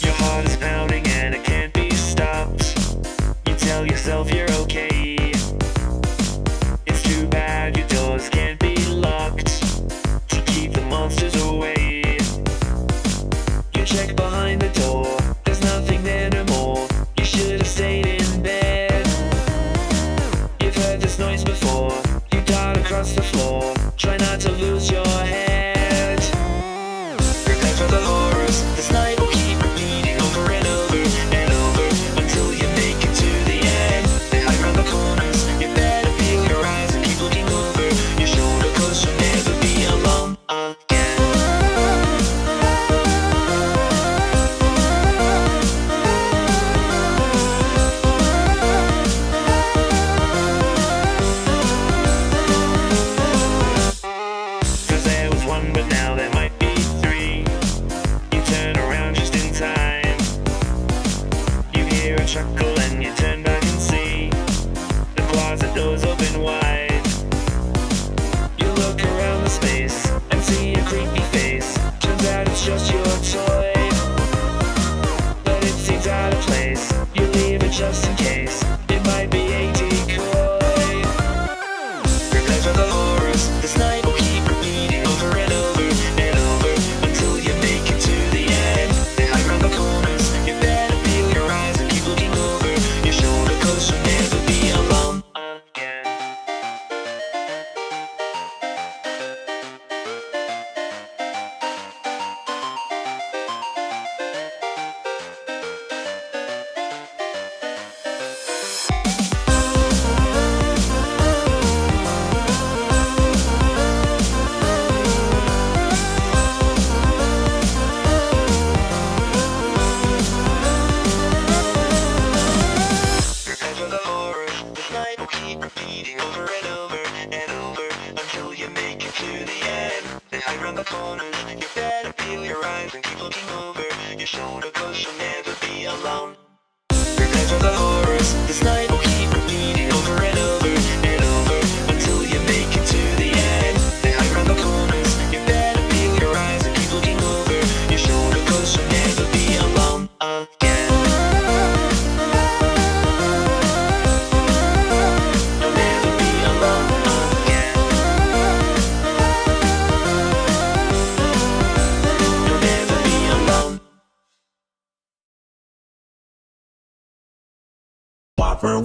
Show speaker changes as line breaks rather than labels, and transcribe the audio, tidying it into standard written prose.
Your heart is pounding and it can't be stopped. You tell yourself you're okay. It's too bad your doors can't be locked to keep the monsters away. You check behind the door, there's nothing there no more. You should have stayed in bed. You've heard this noise before, you dart across the floor. Try not to lose your head. Prepare for the horrors, this night will keep repeating over and over and over until you make it to the end. They hide around the corners, you better peel your eyes and keep looking over your shoulder, 'cause you'll never be alone again. One, but now there might be three. You turn around just in time. You hear a chuckle and you turn back and see the closet doors open wide. You look around the space and see a creepy face. Turns out it's just your toy, but it seems out of place. You leave it just in case it might be a decoy. Prepare for the horrors, this night will keep repeating over and over and over until you make it to the end. They hide around the corners, you better peel your eyes and keep looking over your shoulder, 'cause you'll never be alone again. Keep repeating over and over and over until you make it to the end. They hide around the corners, you better peel your eyes and keep looking over your shoulder, 'cause you'll never be alone. Prepare for the horrors, this night will keep repeating over and over and over until you make it to the end. They hide around the corners, you better peel your eyes and keep looking over your shoulder, 'cause you'll never be alone again.
Whopper,